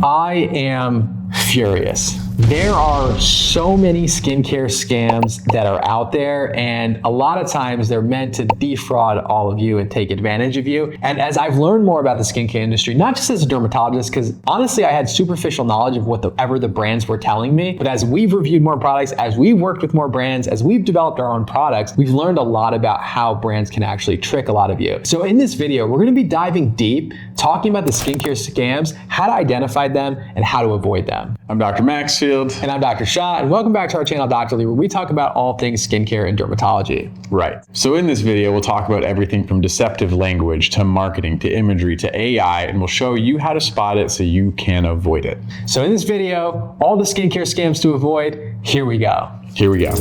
I am furious. There are so many skincare scams that are out there, and a lot of times they're meant to defraud all of you and take advantage of you. And as I've learned more about the skincare industry, not just as a dermatologist, because honestly I had superficial knowledge of whatever the brands were telling me, but as we've reviewed more products, as we've worked with more brands, as we've developed our own products, we've learned a lot about how brands can actually trick a lot of you. So in this video, we're gonna be diving deep, talking about the skincare scams, how to identify them, and how to avoid them. I'm Dr. Maxfield. And I'm Dr. Shah, and welcome back to our channel, Dr. Lee, where we talk about all things skincare and dermatology. Right. So in this video, we'll talk about everything from deceptive language to marketing to imagery to AI, and we'll show you how to spot it so you can avoid it. So in this video, all the skincare scams to avoid, here we go. Here we go.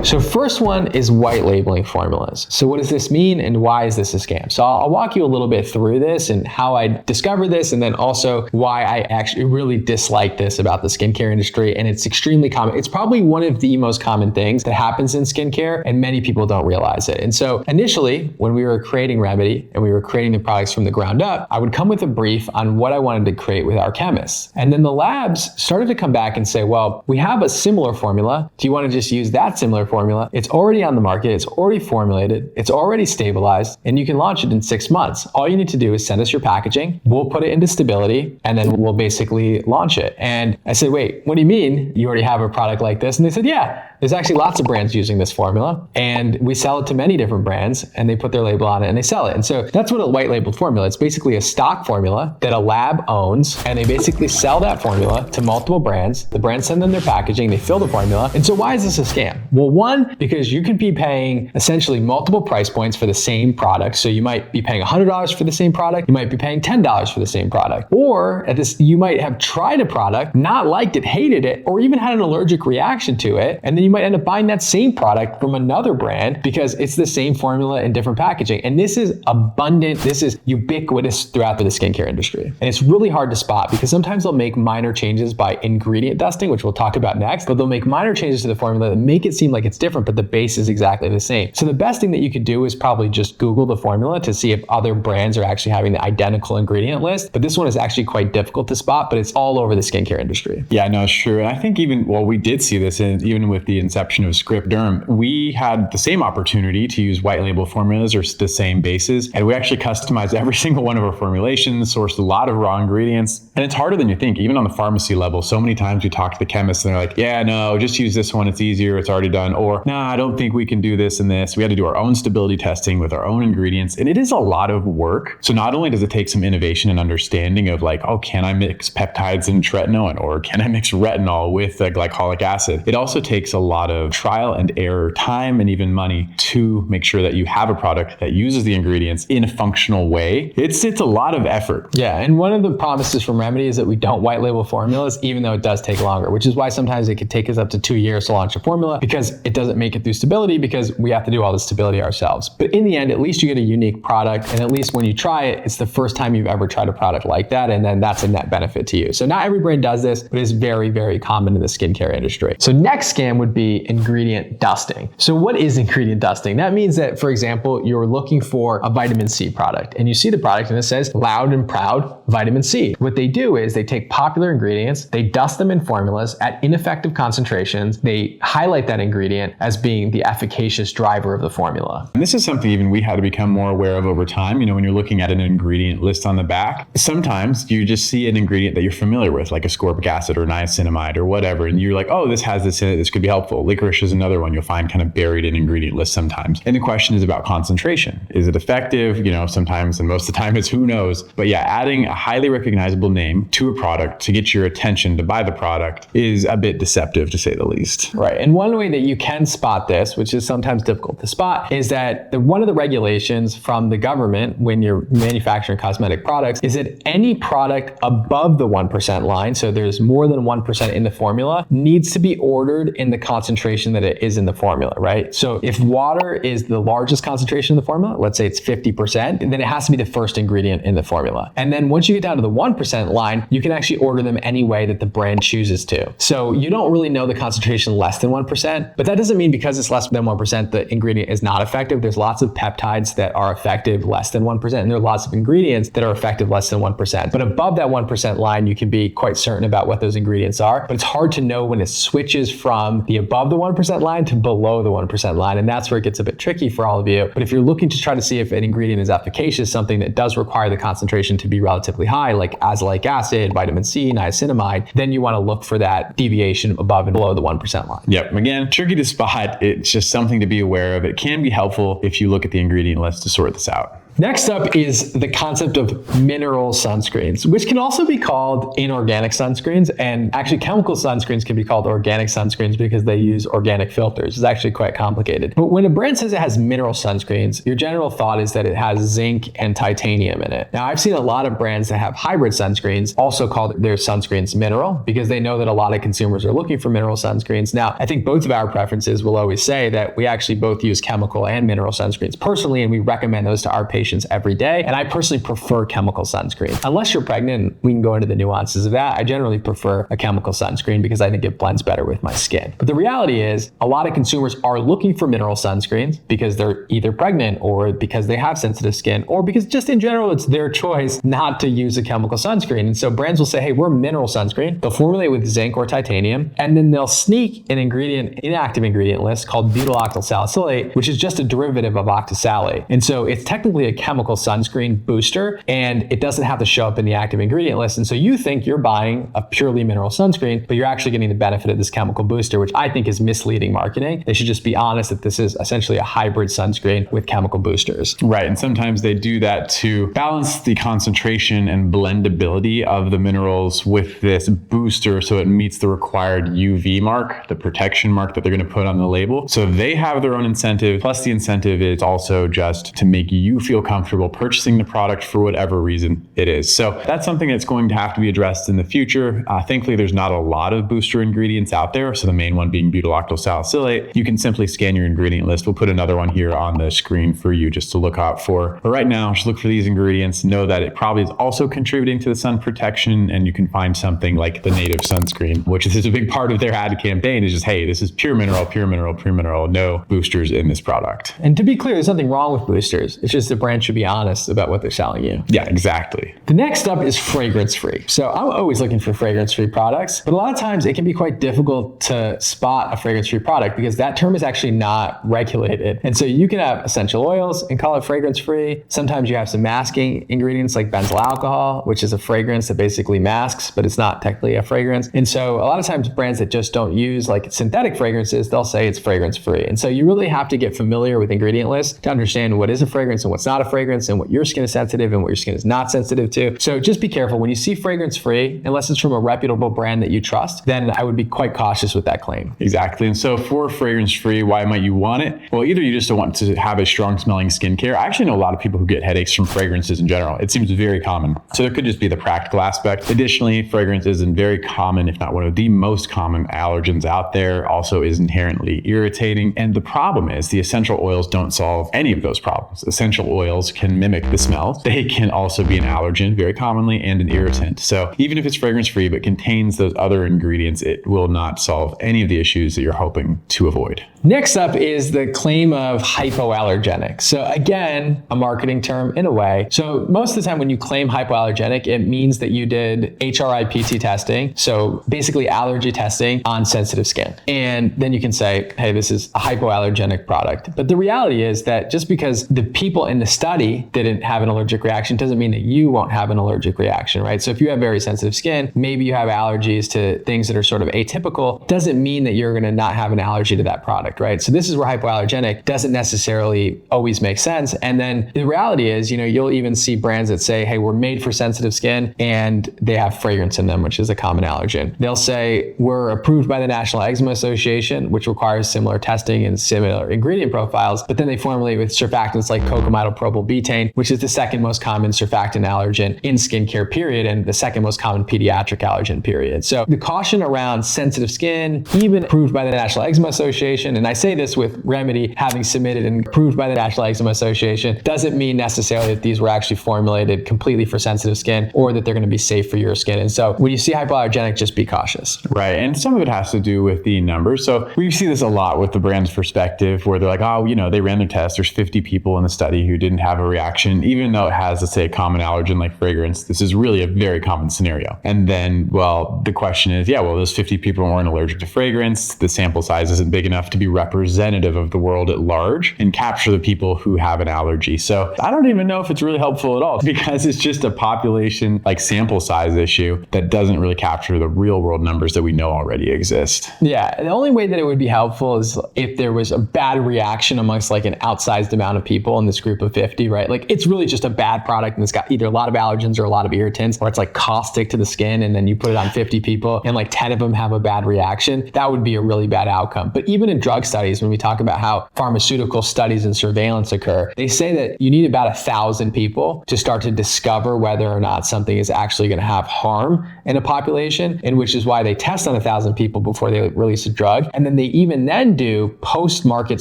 So first one is white labeling formulas. So what does this mean and why is this a scam? So I'll walk you a little bit through this and how I discovered this, and then also why I actually really dislike this about the skincare industry. And it's extremely common. It's probably one of the most common things that happens in skincare, and many people don't realize it. And so initially, when we were creating Remedy and we were creating the products from the ground up, I would come with a brief on what I wanted to create with our chemists. And then the labs started to come back and say, well, we have a similar formula. Do you want to just use that similar formula? It's already on the market, it's already formulated, it's already stabilized, and you can launch it in 6 months. All you need to do is send us your packaging, we'll put it into stability, and then we'll basically launch it. And I said, wait, what do you mean you already have a product like this? And they said, yeah, there's actually lots of brands using this formula, and we sell it to many different brands, and they put their label on it and they sell it. And so that's what a white labeled formula. It's basically a stock formula that a lab owns, and they basically sell that formula to multiple brands. The brands send them their packaging, they fill the formula. And so why is this a scam? Well, one, because you could be paying essentially multiple price points for the same product. So you might be paying $100 for the same product, you might be paying $10 for the same product. Or you might have tried a product, not liked it, hated it, or even had an allergic reaction to it, and then you might end up buying that same product from another brand because it's the same formula in different packaging. And this is abundant, this is ubiquitous throughout the skincare industry. And it's really hard to spot because sometimes they'll make minor changes by ingredient dusting, which we'll talk about next, but they'll make minor changes to the formula that make it seem like it's different, but the base is exactly the same. So the best thing that you could do is probably just Google the formula to see if other brands are actually having the identical ingredient list. But this one is actually quite difficult to spot, but it's all over the skincare industry. Yeah, no, it's true. And I think we did see this even with the inception of Script Derm. We had the same opportunity to use white label formulas or the same bases, and we actually customized every single one of our formulations, sourced a lot of raw ingredients. And it's harder than you think, even on the pharmacy level. So many times we talk to the chemists and they're like, yeah, no, just use this one, it's easier, it's already done. Or, nah, I don't think we can do this and this. We had to do our own stability testing with our own ingredients, and it is a lot of work. So not only does it take some innovation and understanding of like, oh, can I mix peptides and tretinoin, or can I mix retinol with glycolic acid? It also takes a lot of trial and error, time, and even money to make sure that you have a product that uses the ingredients in a functional way. It's a lot of effort. Yeah, and one of the promises from Remedy is that we don't white label formulas, even though it does take longer, which is why sometimes it could take us up to 2 years to launch a formula because it doesn't make it through stability because we have to do all the stability ourselves. But in the end, at least you get a unique product, and at least when you try it, it's the first time you've ever tried a product like that, and then that's a net benefit to you. So not every brand does this, but it's very, very common in the skincare industry. So next scam would be ingredient dusting. So what is ingredient dusting? That means that, for example, you're looking for a vitamin C product, and you see the product and it says loud and proud vitamin C. What they do is they take popular ingredients, they dust them in formulas at ineffective concentrations, they highlight that ingredient as being the efficacious driver of the formula. And this is something even we had to become more aware of over time. You know, when you're looking at an ingredient list on the back, sometimes you just see an ingredient that you're familiar with, like ascorbic acid or niacinamide or whatever, and you're like, oh, this has this in it, this could be helpful. Licorice is another one you'll find kind of buried in ingredient lists sometimes. And the question is about concentration. Is it effective? You know, sometimes, and most of the time it's who knows. But yeah, adding a highly recognizable name to a product to get your attention to buy the product is a bit deceptive, to say the least. Right, and one way that you can spot this, which is sometimes difficult to spot, is that one of the regulations from the government when you're manufacturing cosmetic products is that any product above the 1% line, so there's more than 1% in the formula, needs to be ordered in the concentration that it is in the formula, right? So if water is the largest concentration in the formula, let's say it's 50%, then it has to be the first ingredient in the formula. And then once you get down to the 1% line, you can actually order them any way that the brand chooses to. So you don't really know the concentration less than 1%, but that doesn't mean because it's less than 1%, the ingredient is not effective. There's lots of peptides that are effective less than 1%, and there are lots of ingredients that are effective less than 1%. But above that 1% line, you can be quite certain about what those ingredients are. But it's hard to know when it switches from the above the 1% line to below the 1% line. And that's where it gets a bit tricky for all of you. But if you're looking to try to see if an ingredient is efficacious, something that does require the concentration to be relatively high, like azelaic acid, vitamin C, niacinamide, then you want to look for that deviation above and below the 1% line. Yep. Again, tricky to spot. It's just something to be aware of. It can be helpful if you look at the ingredient list to sort this out. Next up is the concept of mineral sunscreens, which can also be called inorganic sunscreens. And actually chemical sunscreens can be called organic sunscreens because they use organic filters. It's actually quite complicated. But when a brand says it has mineral sunscreens, your general thought is that it has zinc and titanium in it. Now, I've seen a lot of brands that have hybrid sunscreens also call their sunscreens mineral because they know that a lot of consumers are looking for mineral sunscreens. Now, I think both of our preferences will always say that we actually both use chemical and mineral sunscreens personally, and we recommend those to our patients every day. And I personally prefer chemical sunscreen. Unless you're pregnant, we can go into the nuances of that. I generally prefer a chemical sunscreen because I think it blends better with my skin. But the reality is a lot of consumers are looking for mineral sunscreens because they're either pregnant or because they have sensitive skin or because just in general, it's their choice not to use a chemical sunscreen. And so brands will say, hey, we're a mineral sunscreen. They'll formulate with zinc or titanium, and then they'll sneak an inactive ingredient list called butyl salicylate, which is just a derivative of octisalate. And so it's technically a chemical sunscreen booster, and it doesn't have to show up in the active ingredient list. And so you think you're buying a purely mineral sunscreen, but you're actually getting the benefit of this chemical booster, which I think is misleading marketing. They should just be honest that this is essentially a hybrid sunscreen with chemical boosters. Right. And sometimes they do that to balance the concentration and blendability of the minerals with this booster so it meets the required UV mark, the protection mark that they're going to put on the label. So they have their own incentive, plus the incentive is also just to make you feel comfortable purchasing the product for whatever reason it is. So that's something that's going to have to be addressed in the future. Thankfully, there's not a lot of booster ingredients out there. So the main one being butyl salicylate. You can simply scan your ingredient list. We'll put another one here on the screen for you just to look out for. But right now, just look for these ingredients. Know that it probably is also contributing to the sun protection, and you can find something like the native sunscreen, which is a big part of their ad campaign, is just, hey, this is pure mineral, pure mineral, pure mineral, no boosters in this product. And to be clear, there's nothing wrong with boosters. It's just the brand should be honest about what they're selling you. Yeah, exactly. The next up is fragrance-free. So I'm always looking for fragrance-free products, but a lot of times it can be quite difficult to spot a fragrance-free product because that term is actually not regulated. And so you can have essential oils and call it fragrance-free. Sometimes you have some masking ingredients like benzyl alcohol, which is a fragrance that basically masks, but it's not technically a fragrance. And so a lot of times brands that just don't use like synthetic fragrances, they'll say it's fragrance-free. And so you really have to get familiar with ingredient lists to understand what is a fragrance and what's not a fragrance and what your skin is sensitive and what your skin is not sensitive to. So just be careful. When you see fragrance-free, unless it's from a reputable brand that you trust, then I would be quite cautious with that claim. Exactly. And so for fragrance-free, why might you want it? Well, either you just don't want to have a strong smelling skincare. I actually know a lot of people who get headaches from fragrances in general. It seems very common. So there could just be the practical aspect. Additionally, fragrance is a very common, if not one of the most common allergens out there, also is inherently irritating. And the problem is the essential oils don't solve any of those problems. Essential oils can mimic the smells. They can also be an allergen very commonly and an irritant. So even if it's fragrance-free but contains those other ingredients, it will not solve any of the issues that you're hoping to avoid. Next up is the claim of hypoallergenic. So again, a marketing term in a way. So most of the time when you claim hypoallergenic, it means that you did HRIPT testing. So basically allergy testing on sensitive skin. And then you can say, hey, this is a hypoallergenic product. But the reality is that just because the people in the study didn't have an allergic reaction doesn't mean that you won't have an allergic reaction, right? So if you have very sensitive skin, maybe you have allergies to things that are sort of atypical, doesn't mean that you're going to not have an allergy to that product, right? So this is where hypoallergenic doesn't necessarily always make sense. And then the reality is, you'll even see brands that say, hey, we're made for sensitive skin, and they have fragrance in them, which is a common allergen. They'll say we're approved by the National Eczema Association, which requires similar testing and similar ingredient profiles, but then they formulate with surfactants like cocamidopropyl propylbutane, which is the second most common surfactant allergen in skincare period, and the second most common pediatric allergen period. So the caution around sensitive skin, even approved by the National Eczema Association, and I say this with Remedy having submitted and approved by the National Eczema Association, doesn't mean necessarily that these were actually formulated completely for sensitive skin or that they're going to be safe for your skin. And so when you see hypoallergenic, just be cautious. Right. And some of it has to do with the numbers. So we see this a lot with the brand's perspective where they're like, oh, they ran their test. There's 50 people in the study who didn't have a reaction, even though it has, let's say, a common allergen like fragrance. This is really a very common scenario. And then, well, the question is, those 50 people weren't allergic to fragrance. The sample size isn't big enough to be representative of the world at large and capture the people who have an allergy. So I don't even know if it's really helpful at all because it's just a population like sample size issue that doesn't really capture the real world numbers that we know already exist. Yeah. The only way that it would be helpful is if there was a bad reaction amongst like an outsized amount of people in this group of 50, right? Like it's really just a bad product and it's got either a lot of allergens or a lot of irritants, or it's like caustic to the skin and then you put it on 50 people and like 10 of them have a bad reaction. That would be a really bad outcome. But even in drug studies, when we talk about how pharmaceutical studies and surveillance occur, they say that you need about 1,000 people to start to discover whether or not something is actually going to have harm in a population, and which is why they test on 1,000 people before they release a drug. And then they even then do post-market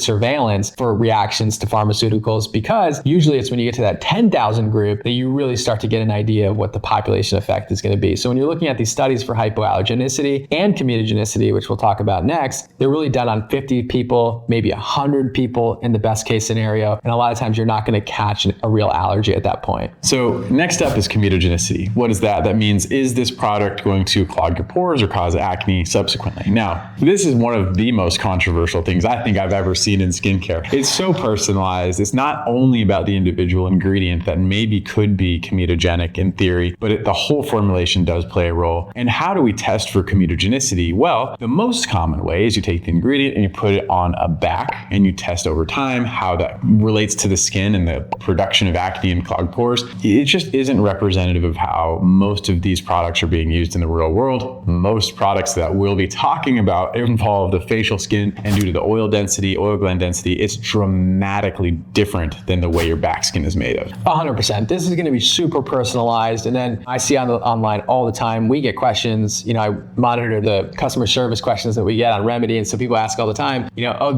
surveillance for reactions to pharmaceuticals, because usually it's when you get to that 10,000 group that you really start to get an idea of what the population effect is going to be. So when you're looking at these studies for hypoallergenicity and comedogenicity, which we'll talk about next, they're really done on 50 people, maybe 100 people in the best case scenario. And a lot of times you're not going to catch a real allergy at that point. So next up is comedogenicity. What is that? That means, is this product going to clog your pores or cause acne subsequently? Now, this is one of the most controversial things I think I've ever seen in skincare. It's so personalized. It's not only about the individual ingredient that maybe could be comedogenic in theory, but the whole formulation does play a role. And how do we test for comedogenicity? Well, the most common way is you take the ingredient and you put it on a back and you test over time how that relates to the skin and the production of acne and clogged pores. It just isn't representative of how most of these products are being used in the real world. Most products that we'll be talking about involve the facial skin, and due to the oil density, oil gland density, it's dramatically different than the way your back skin is made of. 100%. This is going to be super personalized. And then I see online all the time, we get questions, I monitor the customer service questions that we get on Remedy. And so people ask all the time,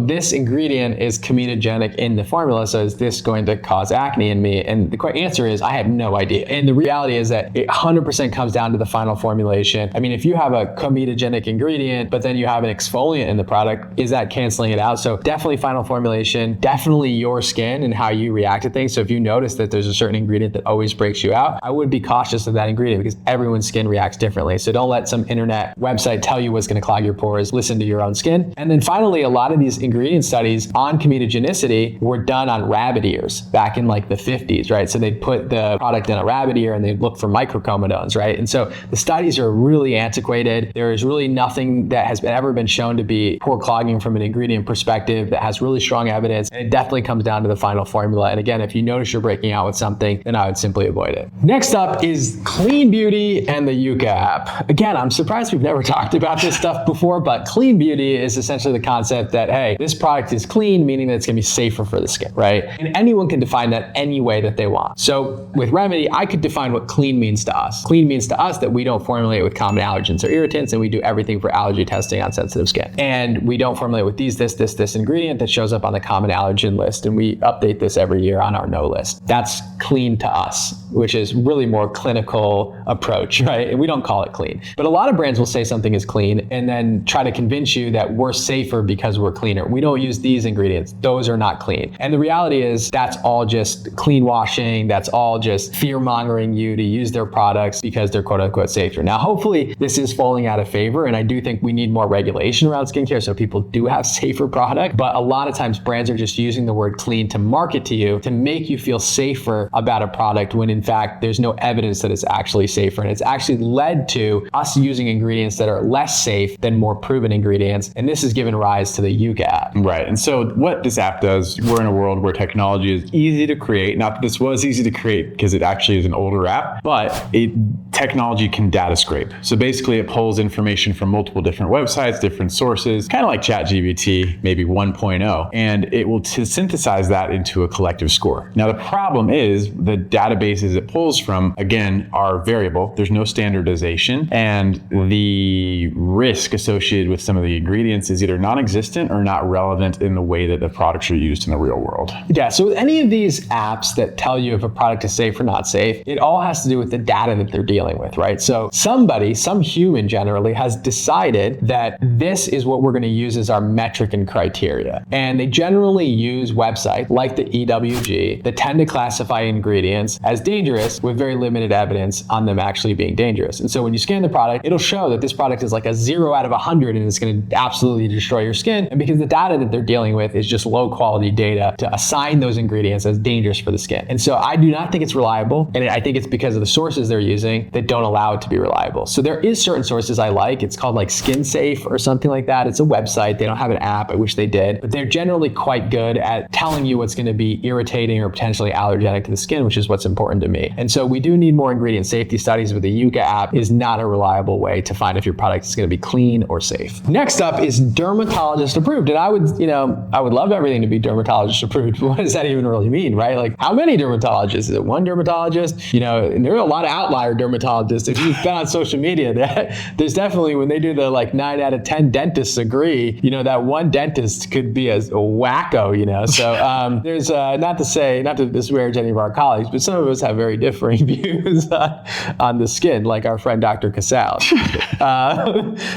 this ingredient is comedogenic in the formula, so is this going to cause acne in me? And the answer is, I have no idea. And the reality is that it 100% comes down to the final formulation. I mean, if you have a comedogenic ingredient, but then you have an exfoliant in the product, is that canceling it out? So definitely final formulation, definitely your skin and how you react to things. So if you notice that there's a certain ingredient that always breaks you out, I would be cautious of that ingredient because everyone's skin reacts differently. So don't let some internet website tell you what's going to clog your pores. Listen to your own skin. And then finally, a lot of these ingredient studies on comedogenicity were done on rabbit ears back in like the 50s, right? So they'd put the product in a rabbit ear and they'd look for microcomedones, right? And so the studies are really antiquated. There is really nothing that has ever been shown to be pore clogging from an ingredient perspective that has really strong evidence. And it definitely comes down to the final formula. And again, if you notice you're breaking out with something, then I would simply avoid it. Next up is Clean Beauty and the Yuka app. Again, I'm surprised we've never talked about this stuff before, but Clean Beauty is essentially the concept that, hey, this product is clean, meaning that it's going to be safer for the skin, right? And anyone can define that any way that they want. So with Remedy, I could define what clean means to us. Clean means to us that we don't formulate with common allergens or irritants, and we do everything for allergy testing on sensitive skin. And we don't formulate with this ingredient that shows up on the common allergen list, and we update this every year on our no list. That's clean to us, which is really more clinical approach, right? And we don't call it clean. But a lot of brands will say something is clean and then try to convince you that we're safer because we're cleaner. We don't use these ingredients. Those are not clean. And the reality is that's all just clean washing. That's all just fear mongering you to use their products because they're quote unquote safer. Now, hopefully this is falling out of favor. And I do think we need more regulation around skincare so people do have safer product. But a lot of times brands are just using the word clean to market to you to make you feel safer about a product when in fact there's no evidence that it's actually safer. And it's actually led to us using ingredients that are less safe than more proven ingredients. And this has given rise to the Yuka app. Right. And so what this app does, we're in a world where technology is easy to create. Not that this was easy to create because it actually is an older app, but technology can data scrape. So basically it pulls information from multiple different websites, different sources, kind of like ChatGPT, maybe 1.0, and it will synthesize that into a collective score. Now, the problem is the databases it pulls from, again, are variable. There's no standardization, and the risk associated with some of the ingredients is either non-existent or not relevant in the way that the products are used in the real world. Yeah, so with any of these apps that tell you if a product is safe or not safe, it all has to do with the data that they're dealing with, right? So somebody, some human generally, has decided that this is what we're going to use as our metric and criteria. And they generally use websites like the EWG that tend to classify ingredients as dangerous with very limited evidence on them actually being dangerous. And so when you scan the product, it'll show that this product is like a 0 out of 100 and it's going to absolutely destroy your skin. And because the data that they're dealing with is just low quality data to assign those ingredients as dangerous for the skin. And so I do not think it's reliable. And I think it's because of the sources they're using that don't allow it to be reliable. So there is certain sources I like. It's called like Skin Safe or something like that. It's a website. They don't have an app. I wish they did. But they're generally quite good at telling you what's going to be irritating or potentially allergenic to the skin, which is what's important to me. And so we do need more ingredient safety studies, but the Yuka app is not a reliable way to find if your product is going to be clean or safe. Next up is dermatologist approved. And I would love everything to be dermatologist approved. But what does that even really mean, right? Like how many dermatologists? Is it one dermatologist? And there are a lot of outlier dermatologists. If you've been on social media, there's definitely, when they do the like 9 out of 10 dentists agree, that one dentist could be a wacko, So there's not to disparage any of our colleagues, but some of us have very differing views on the skin, like our friend Dr. Casal.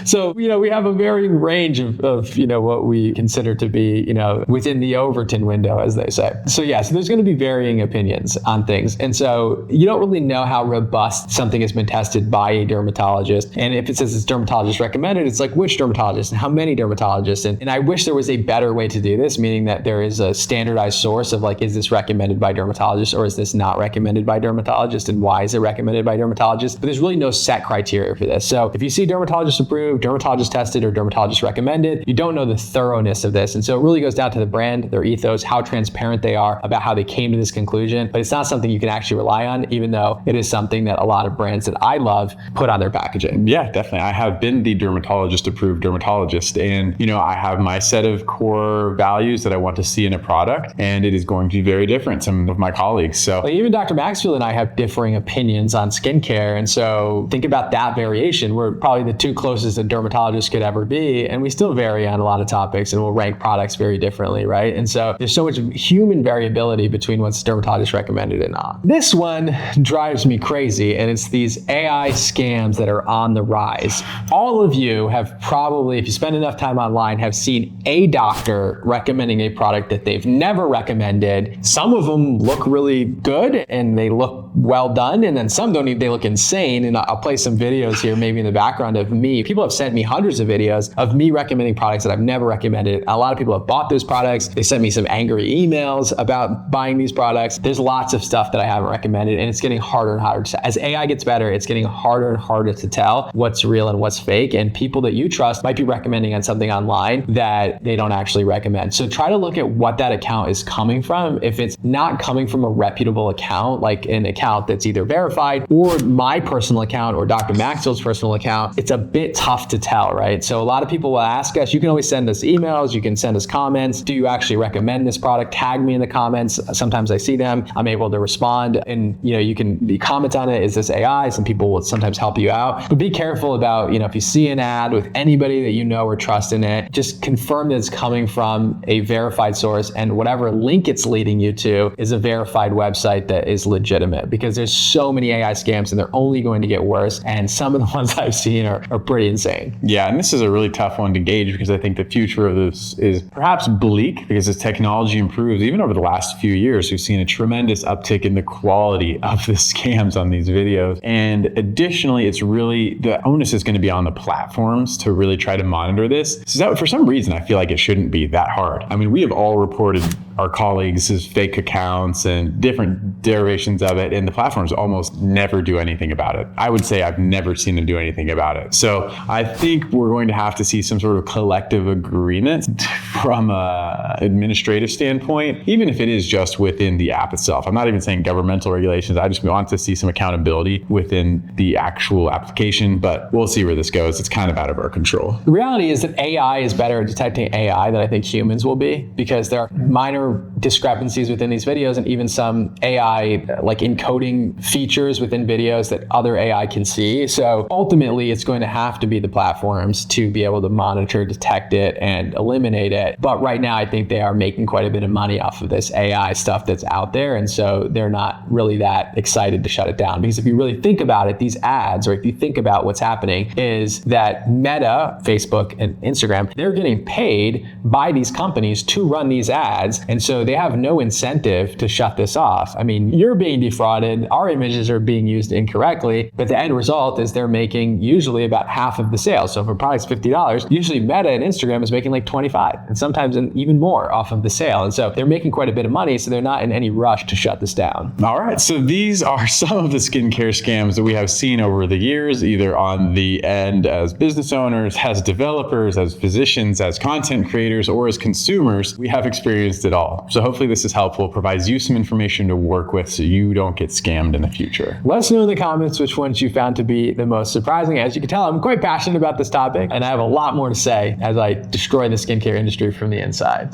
So we have a varying range of what we consider to be within the Overton window, as they say. So there's going to be varying opinions on things, and so you don't really know how robust something has been tested by a dermatologist. And if it says it's dermatologist recommended, it's like which dermatologist and how many dermatologists. And I wish there was a better way to do this, meaning that there is a standardized source of like, is this recommended by dermatologists or is this not recommended by dermatologists, and why is it recommended by dermatologists? But there's really no set criteria for this. So if you see dermatologist approved, dermatologist tested, or dermatologist recommended, you don't know the thoroughness of this. And so it really goes down to the brand, their ethos, how transparent they are about how they came to this conclusion. But it's not something you can actually rely on, even though it is something that a lot of brands that I love put on their packaging. Yeah, definitely. I have been the dermatologist approved dermatologist, and I have my set of core values that I want to see in a product, and it is going to be very different some of my colleagues. So even Dr. Maxfield and I have differing opinions on skincare, and so think about that variation. We're probably the two closest a dermatologist could ever be, and we still vary on a lot of topics, and we'll rank products very differently, right? And so there's so much human variability between what's dermatologist recommended and not. This one drives me crazy, and it's these AI scams that are on the rise. All of you have probably, if you spend enough time online, have seen a doctor recommending a product that they've never recommended. Some of them look really good and they look well done, and then some don't. They look insane. And I'll play some videos here, maybe in the background of me. People have sent me hundreds of videos of me recommending products that I've never recommended. A lot of people have bought those products. They sent me some angry emails about buying these products. There's lots of stuff that I haven't recommended, and it's getting harder and harder. As AI gets better, it's getting harder and harder to tell what's real and what's fake. And people that you trust might be recommending on something online that they don't actually recommend. So try to look at what that account is coming from. If it's not coming from a reputable account, like an account that's either verified or my personal account or Dr. Maxwell's personal account, it's a bit tough to tell, right? So a lot of people will ask us, you can always send us emails, you can send us comments. Do you actually recommend this product? Tag me in the comments. Sometimes I see them. I'm able to respond, and you can comment on it. Is this AI? Some people will sometimes help you out, but be careful about, if you see an ad with anybody that you know or trust in it, just confirm that it's coming from a verified source, and whatever link it's leading you to is a verified website that is legitimate, because there's so many AI scams and they're only going to get worse. And some of the ones I've seen are pretty insane. Yeah, and this is a really tough one to gauge, because I think the future of this is perhaps bleak, because as technology improves, even over the last few years, we've seen a tremendous uptick in the quality of the scams on these videos. And additionally, it's really, the onus is going to be on the platforms to really try to monitor this. So for some reason, I feel like it shouldn't be that hard. I mean, we have all reported our colleagues as fake accounts and different derivations of it, and the platforms almost never do anything about it. I would say I've never seen them do anything about it. So I think we're going to have to see some sort of collective agreement from an administrative standpoint, even if it is just within the app itself. I'm not even saying governmental regulations. I just want to see some accountability within the actual application, but we'll see where this goes. It's kind of out of our control. The reality is that AI is better at detecting AI than I think humans will be, because there are minor grammar discrepancies within these videos and even some AI like encoding features within videos that other AI can see. So ultimately, it's going to have to be the platforms to be able to monitor, detect it, and eliminate it. But right now, I think they are making quite a bit of money off of this AI stuff that's out there. And so they're not really that excited to shut it down. Because if you really think about it, these ads, or if you think about what's happening, is that Meta, Facebook, and Instagram, they're getting paid by these companies to run these ads. And so they have no incentive to shut this off. I mean, you're being defrauded, our images are being used incorrectly, but the end result is they're making usually about half of the sales. So if a product's $50, usually Meta and Instagram is making like 25, and sometimes even more off of the sale. And so they're making quite a bit of money, so they're not in any rush to shut this down. All right, so these are some of the skincare scams that we have seen over the years, either on the end as business owners, as developers, as physicians, as content creators, or as consumers. We have experienced it all. So hopefully this is helpful, provides you some information to work with so you don't get scammed in the future. Let us know in the comments which ones you found to be the most surprising. As you can tell, I'm quite passionate about this topic, and I have a lot more to say as I destroy the skincare industry from the inside.